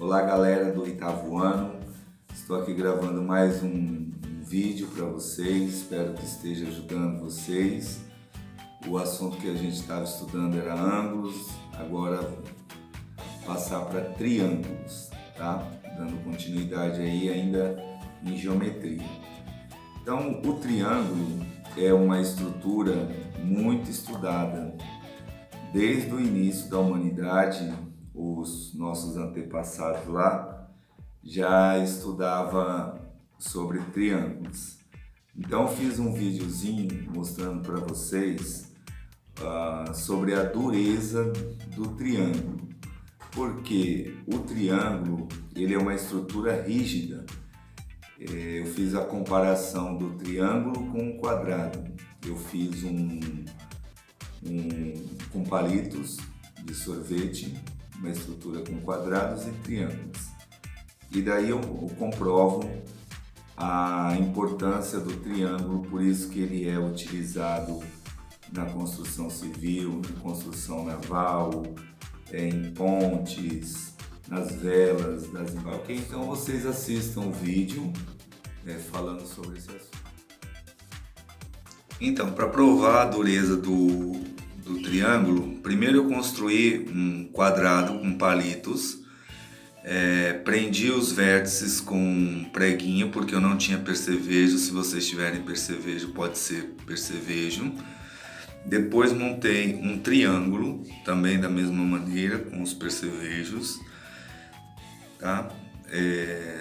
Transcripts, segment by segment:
Olá galera do 8º ano, estou aqui gravando mais um vídeo para vocês, espero que esteja ajudando vocês. O assunto que a gente estava estudando era ângulos, agora passar para triângulos, tá? Dando continuidade aí ainda em geometria. Então o triângulo é uma estrutura muito estudada desde o início da humanidade. Os nossos antepassados lá já estudavam sobre triângulos. Então fiz um videozinho mostrando para vocês sobre a dureza do triângulo, porque o triângulo ele é uma estrutura rígida. Eu fiz a comparação do triângulo com um quadrado. Eu fiz com palitos de sorvete, uma estrutura com quadrados e triângulos. E daí eu comprovo a importância do triângulo, por isso que ele é utilizado na construção civil, na construção naval, em pontes, nas velas das embarcações. Ok, então vocês assistam o vídeo falando sobre esse assunto. Então, para provar a dureza do triângulo, primeiro eu construí um quadrado com palitos, prendi os vértices com um preguinho porque eu não tinha percevejo. Se vocês tiverem percevejo, pode ser percevejo. Depois montei um triângulo, também da mesma maneira, com os percevejos, tá?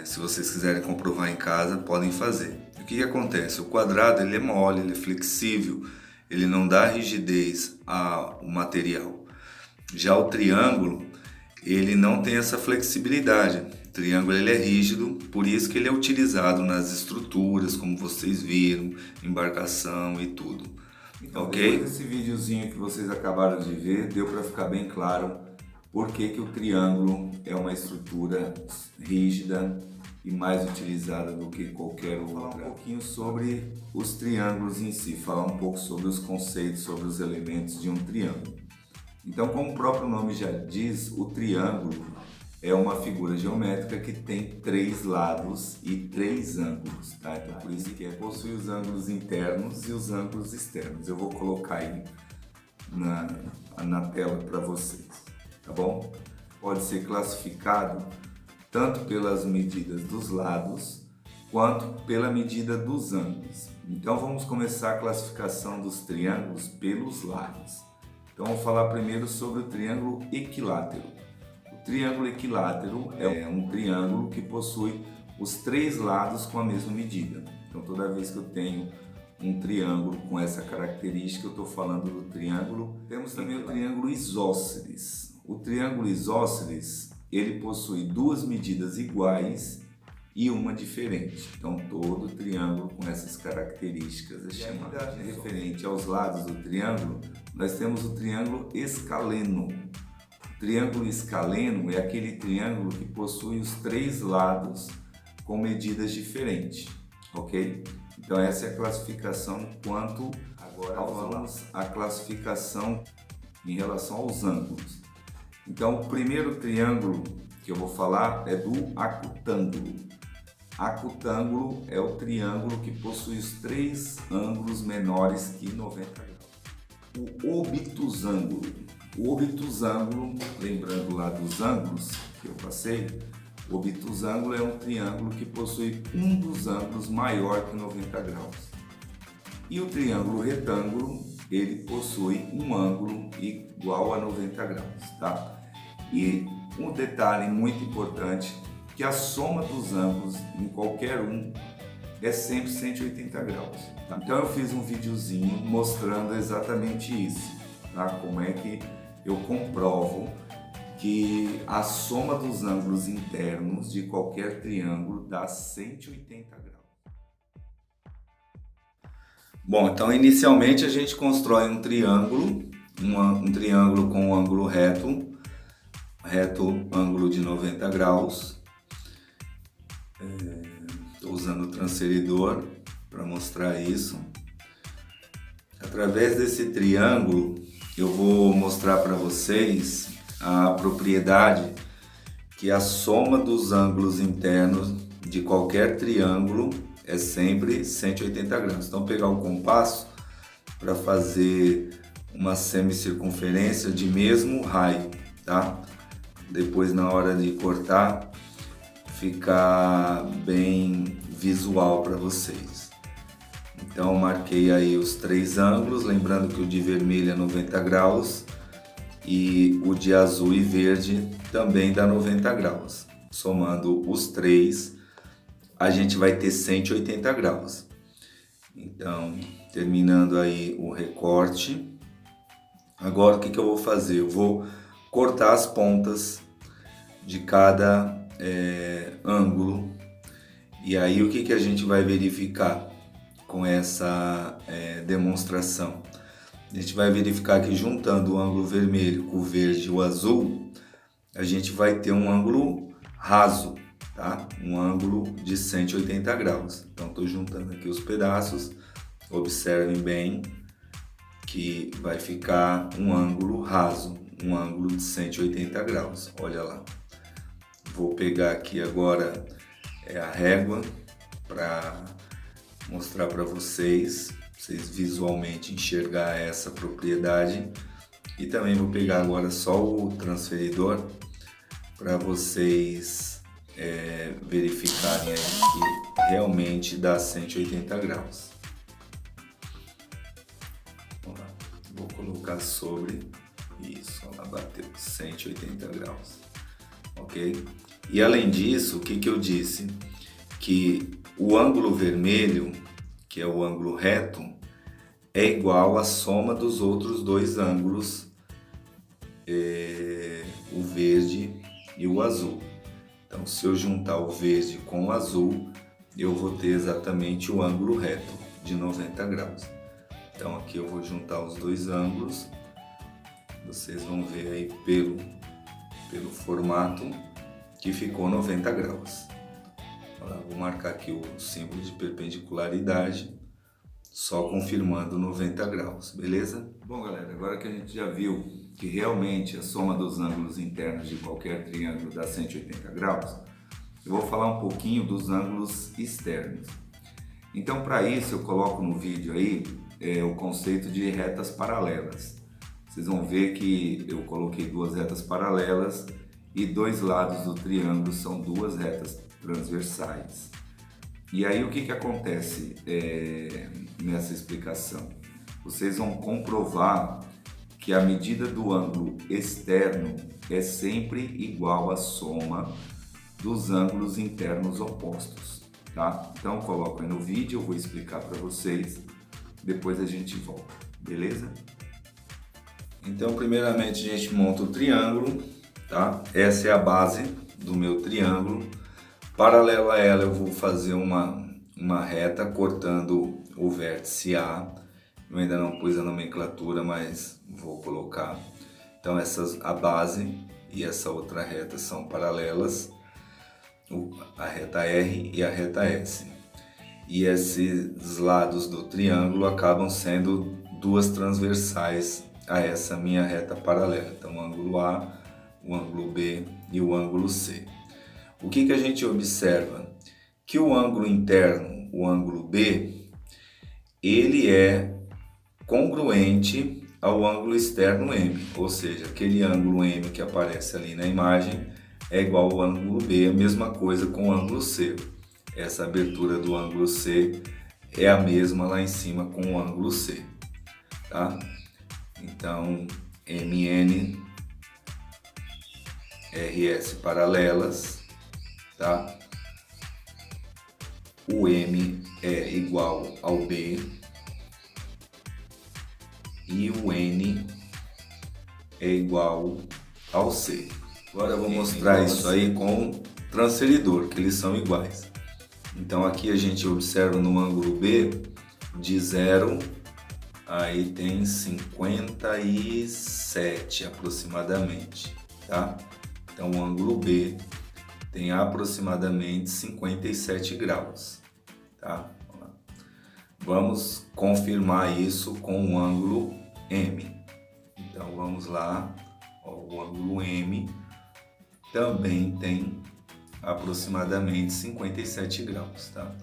Se vocês quiserem comprovar em casa, podem fazer. O que acontece? O quadrado ele é mole, ele é flexível, ele não dá rigidez ao material. Já o triângulo, ele não tem essa flexibilidade. O triângulo ele é rígido, por isso que ele é utilizado nas estruturas, como vocês viram, embarcação e tudo. Então, ok? Depois desse videozinho que vocês acabaram de ver, deu para ficar bem claro por que o triângulo é uma estrutura rígida e mais utilizada do que qualquer outra. Vou falar um pouquinho sobre os triângulos em si, falar um pouco sobre os conceitos, sobre os elementos de um triângulo. Então, como o próprio nome já diz, o triângulo é uma figura geométrica que tem 3 lados e 3 ângulos, tá? Então, por isso que possui os ângulos internos e os ângulos externos. Eu vou colocar aí na tela para vocês, tá bom? Pode ser classificado tanto pelas medidas dos lados quanto pela medida dos ângulos. Então vamos começar a classificação dos triângulos pelos lados. Então vamos falar primeiro sobre o triângulo equilátero. O triângulo equilátero é um triângulo que possui os 3 lados com a mesma medida. Então toda vez que eu tenho um triângulo com essa característica, eu estou falando do triângulo. Temos também o triângulo isósceles. O triângulo isósceles ele possui 2 medidas iguais e uma diferente. Então todo triângulo com essas características é chamado. Referente aos lados do triângulo, nós temos o triângulo escaleno. O triângulo escaleno é aquele triângulo que possui os 3 lados com medidas diferentes, ok? Então essa é a classificação quanto agora vamos à classificação em relação aos ângulos. Então o primeiro triângulo que eu vou falar é do acutângulo. Acutângulo é o triângulo que possui os 3 ângulos menores que 90 graus. O obtusângulo. O obtusângulo, lembrando lá dos ângulos que eu passei, o obtusângulo é um triângulo que possui um dos ângulos maior que 90 graus. E o triângulo retângulo, ele possui um ângulo igual a 90 graus, tá? E um detalhe muito importante, que a soma dos ângulos em qualquer um é sempre 180 graus. Tá? Então eu fiz um videozinho mostrando exatamente isso, tá? Como é que eu comprovo que a soma dos ângulos internos de qualquer triângulo dá 180 graus. Bom, então inicialmente a gente constrói um triângulo, um triângulo com um ângulo reto ângulo de 90 graus. Estou usando o transferidor para mostrar isso. Através desse triângulo eu vou mostrar para vocês a propriedade que a soma dos ângulos internos de qualquer triângulo é sempre 180 graus. Então, pegar o compasso para fazer uma semicircunferência de mesmo raio, tá? Depois, na hora de cortar, ficar bem visual para vocês. Então, marquei aí os 3 ângulos, lembrando que o de vermelho é 90 graus e o de azul e verde também dá 90 graus. Somando os 3, a gente vai ter 180 graus. Então, terminando aí o recorte, agora o que eu vou fazer? Eu vou cortar as pontas de cada ângulo. E aí o que a gente vai verificar com essa demonstração? A gente vai verificar que juntando o ângulo vermelho com o verde e o azul, a gente vai ter um ângulo raso, tá? Um ângulo de 180 graus. Então, estou juntando aqui os pedaços, observem bem que vai ficar um ângulo raso, um ângulo de 180 graus, olha lá. Vou pegar aqui agora a régua para mostrar para vocês visualmente enxergar essa propriedade, e também vou pegar agora só o transferidor para vocês verificarem aí que realmente dá 180 graus. Vamos lá. Vou colocar sobre isso, ela bateu 180 graus, ok? E além disso, o que eu disse? Que o ângulo vermelho, que é o ângulo reto, é igual à soma dos outros 2 ângulos, o verde e o azul. Então, se eu juntar o verde com o azul, eu vou ter exatamente o ângulo reto de 90 graus. Então, aqui eu vou juntar os 2 ângulos, vocês vão ver aí pelo formato que ficou 90 graus. Vou marcar aqui o símbolo de perpendicularidade, só confirmando 90 graus, beleza? Bom, galera, agora que a gente já viu que realmente a soma dos ângulos internos de qualquer triângulo dá 180 graus, eu vou falar um pouquinho dos ângulos externos. Então, para isso, eu coloco no vídeo aí o conceito de retas paralelas. Vocês vão ver que eu coloquei 2 retas paralelas e 2 lados do triângulo são 2 retas transversais. E aí o que acontece nessa explicação? Vocês vão comprovar que a medida do ângulo externo é sempre igual à soma dos ângulos internos opostos, tá? Então eu coloco aí no vídeo, eu vou explicar para vocês, depois a gente volta, beleza? Então, primeiramente a gente monta o triângulo, tá? Essa é a base do meu triângulo. Paralela a ela eu vou fazer uma reta cortando o vértice A. Eu ainda não pus a nomenclatura, mas vou colocar. Então a base e essa outra reta são paralelas, a reta R e a reta S. E esses lados do triângulo acabam sendo 2 transversais a essa minha reta paralela. Então o ângulo A, o ângulo B e o ângulo C. O que a gente observa? Que o ângulo interno, o ângulo B, ele é congruente ao ângulo externo M, ou seja, aquele ângulo M que aparece ali na imagem é igual ao ângulo B, a mesma coisa com o ângulo C. Essa abertura do ângulo C é a mesma lá em cima com o ângulo C, tá? Então, MN, RS paralelas, tá? O M é igual ao B e o N é igual ao C. Agora eu vou mostrar isso aí com transferidor, que eles são iguais. Então aqui a gente observa no ângulo B, de 0, aí tem 57 aproximadamente, tá? Então o ângulo B tem aproximadamente 57 graus, tá? Vamos confirmar isso com o ângulo M. Então vamos lá, ó, o ângulo M também tem aproximadamente 57 graus, tá?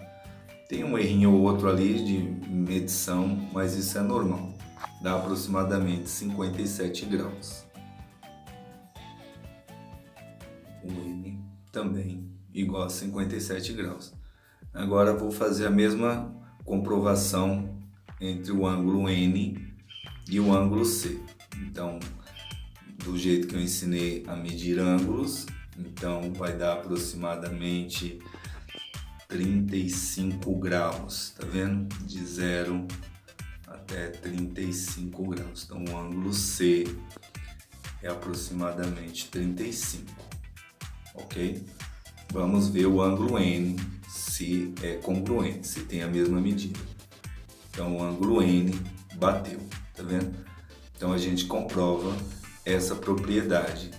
Tem um errinho ou outro ali de medição, mas isso é normal. Dá aproximadamente 57 graus. O N também igual a 57 graus. Agora vou fazer a mesma comprovação entre o ângulo N e o ângulo C. Então, do jeito que eu ensinei a medir ângulos, então vai dar aproximadamente 35 graus, tá vendo? De 0 até 35 graus. Então o ângulo C é aproximadamente 35, ok? Vamos ver o ângulo N, se é congruente, se tem a mesma medida. Então o ângulo N bateu, tá vendo? Então a gente comprova essa propriedade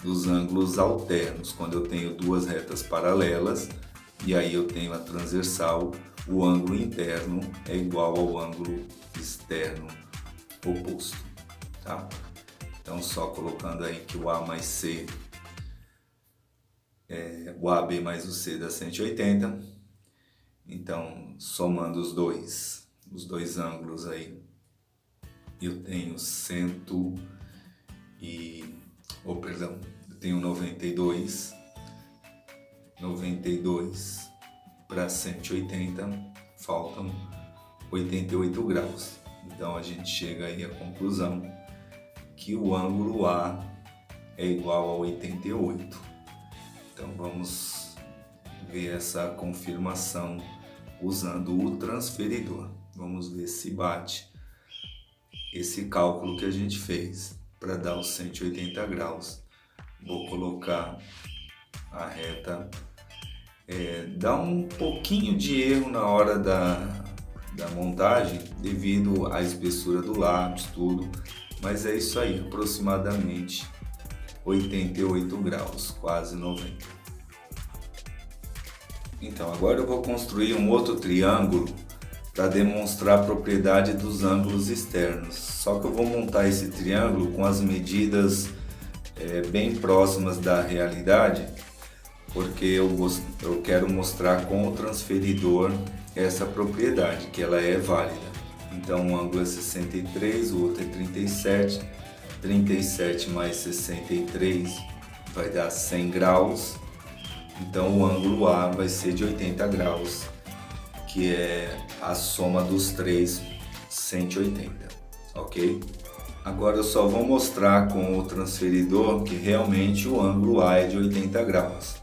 dos ângulos alternos, quando eu tenho duas retas paralelas e aí eu tenho a transversal, o ângulo interno é igual ao ângulo externo oposto, tá? Então só colocando aí que o A mais C, o AB mais o C dá 180, então somando os dois ângulos aí, eu tenho eu tenho 92 para 180, faltam 88 graus. Então a gente chega aí à conclusão que o ângulo A é igual a 88. Então vamos ver essa confirmação usando o transferidor. Vamos ver se bate esse cálculo que a gente fez para dar os 180 graus. Vou colocar a reta, dá um pouquinho de erro na hora da montagem devido à espessura do lápis, tudo, mas é isso aí, aproximadamente 88 graus, quase 90. Então agora eu vou construir um outro triângulo para demonstrar a propriedade dos ângulos externos, só que eu vou montar esse triângulo com as medidas bem próximas da realidade, porque eu quero mostrar com o transferidor essa propriedade, que ela é válida. Então um ângulo é 63, o outro é 37, 37 mais 63 vai dar 100 graus, então o ângulo A vai ser de 80 graus, que é a soma dos três, 180, ok? Agora eu só vou mostrar com o transferidor que realmente o ângulo A é de 80 graus.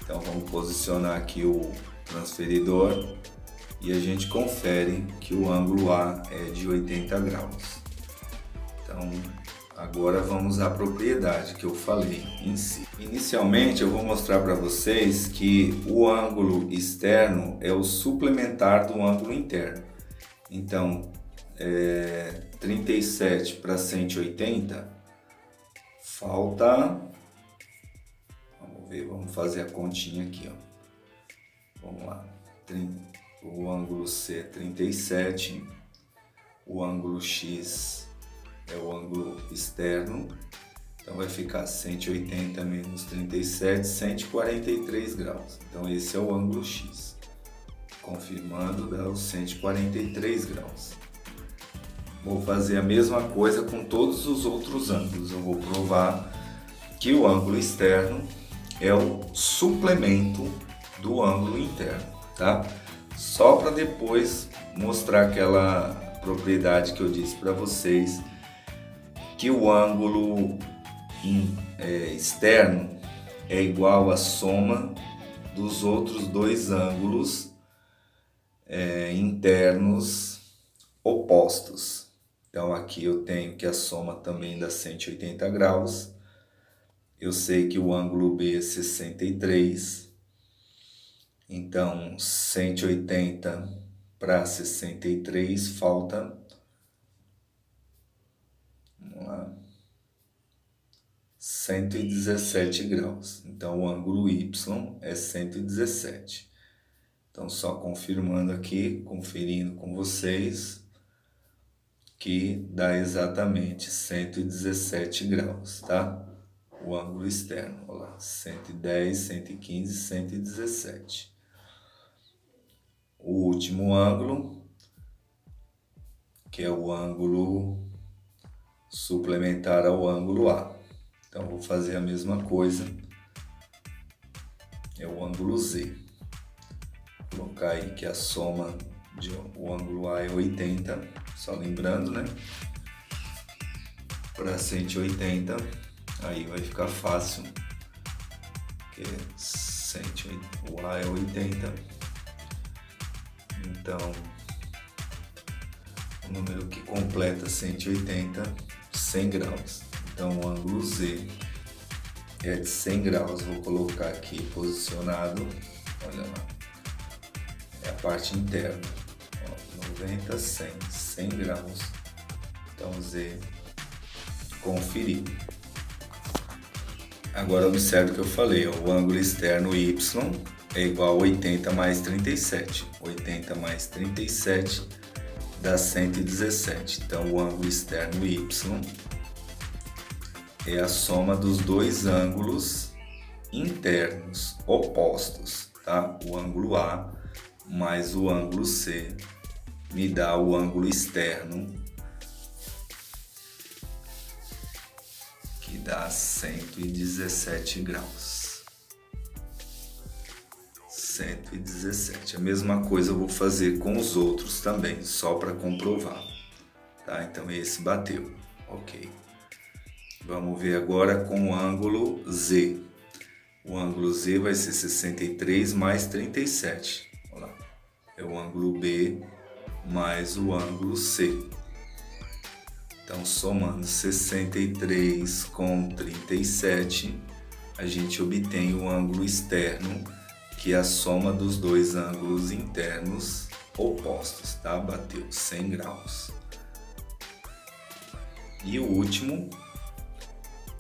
Então vamos posicionar aqui o transferidor e a gente confere que o ângulo A é de 80 graus. Então agora vamos à propriedade que eu falei em si. Inicialmente eu vou mostrar para vocês que o ângulo externo é o suplementar do ângulo interno. Então 37 para 180 falta, vamos fazer a continha aqui, ó. Vamos lá, o ângulo C é 37, o ângulo X é o ângulo externo, então vai ficar 180 menos 37, 143 graus. Então esse é o ângulo X, confirmando, dá os 143 graus. Vou fazer a mesma coisa com todos os outros ângulos. Eu vou provar que o ângulo externo é o suplemento do ângulo interno, tá? Só para depois mostrar aquela propriedade que eu disse para vocês, que o ângulo externo é igual à soma dos outros dois ângulos internos opostos. Então aqui eu tenho que a soma também dá 180 graus. Eu sei que o ângulo B é 63. Então 180 para 63 falta, vamos lá, 117 graus. Então o ângulo Y é 117. Então só confirmando aqui, conferindo com vocês, que dá exatamente 117 graus, tá? o ângulo externo. Olha lá, 110, 115, 117. O último ângulo, que é o ângulo suplementar ao ângulo A. Então, vou fazer a mesma coisa. É o ângulo Z. Vou colocar aí que a soma o ângulo A é 80, só lembrando, né? Para 180, aí vai ficar fácil, porque 180, o A é 80, então o número que completa 180, 100 graus. Então o ângulo Z é de 100 graus, vou colocar aqui posicionado, olha lá, é a parte interna, ó, 90, 100, 100 graus, então Z, conferir. Agora observe o que eu falei, ó, o ângulo externo Y é igual a 80 mais 37, 80 mais 37 dá 117, então o ângulo externo Y é a soma dos dois ângulos internos opostos, tá? O ângulo A mais o ângulo C me dá o ângulo externo, que dá 117 graus. 117. A mesma coisa eu vou fazer com os outros também, só para comprovar, tá? Então esse bateu, ok. Vamos ver agora com o ângulo Z. O ângulo Z vai ser 63 mais 37. Olha lá. É o ângulo B mais o ângulo C. Então, somando 63 com 37, a gente obtém o ângulo externo, que é a soma dos dois ângulos internos opostos, tá? Bateu 100 graus. E o último,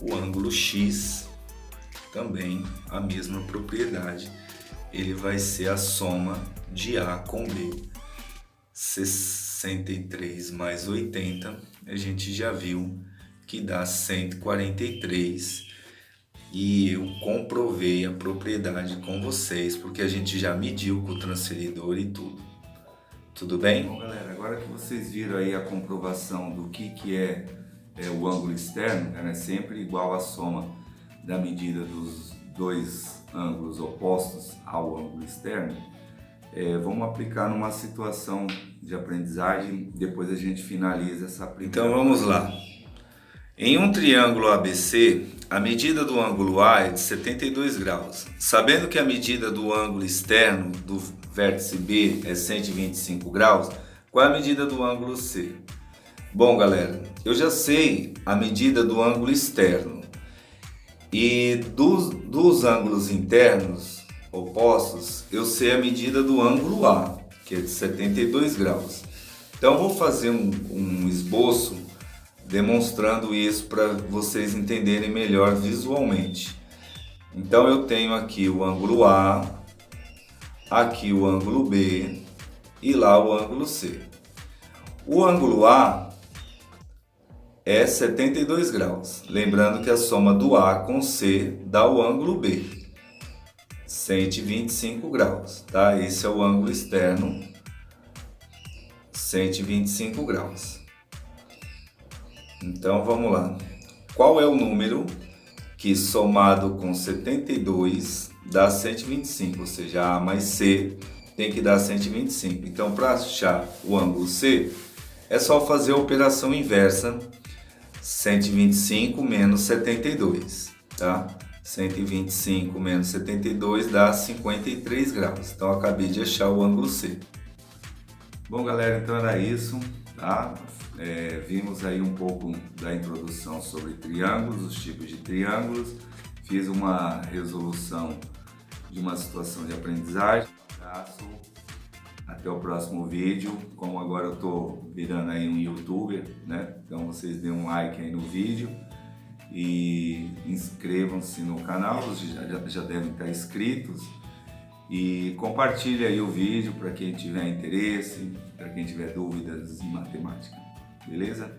o ângulo X, também a mesma propriedade, ele vai ser a soma de A com B. 63 mais 80, a gente já viu que dá 143 e eu comprovei a propriedade com vocês, porque a gente já mediu com o transferidor e tudo. Tudo bem? Bom, galera, agora que vocês viram aí a comprovação do que é o ângulo externo, é sempre igual à soma da medida dos dois ângulos opostos ao ângulo externo, vamos aplicar numa situação de aprendizagem, depois a gente finaliza essa aplicação. Então vamos lá. Em um triângulo ABC, a medida do ângulo A é de 72 graus. Sabendo que a medida do ângulo externo do vértice B é 125 graus, qual é a medida do ângulo C? Bom, galera, eu já sei a medida do ângulo externo e dos ângulos internos opostos, eu sei a medida do ângulo A, que é de 72 graus. Então, vou fazer um esboço demonstrando isso para vocês entenderem melhor visualmente. Então, eu tenho aqui o ângulo A, aqui o ângulo B e lá o ângulo C. O ângulo A é 72 graus. Lembrando que a soma do A com C dá o ângulo B, 125 graus, tá? Esse é o ângulo externo, 125 graus. Então vamos lá. Qual é o número que somado com 72 dá 125? Ou seja, A mais C tem que dar 125. Então, para achar o ângulo C, é só fazer a operação inversa. 125 menos 72, tá? 125 menos 72 dá 53 graus. Então, acabei de achar o ângulo C. Bom, galera, então era isso, tá? Vimos aí um pouco da introdução sobre triângulos, os tipos de triângulos. Fiz uma resolução de uma situação de aprendizagem. Um abraço, até o próximo vídeo. Como agora eu tô virando aí um youtuber, né? Então vocês dêem um like aí no vídeo e inscrevam-se no canal, já devem estar inscritos. E compartilhe aí o vídeo para quem tiver interesse, para quem tiver dúvidas em matemática. Beleza?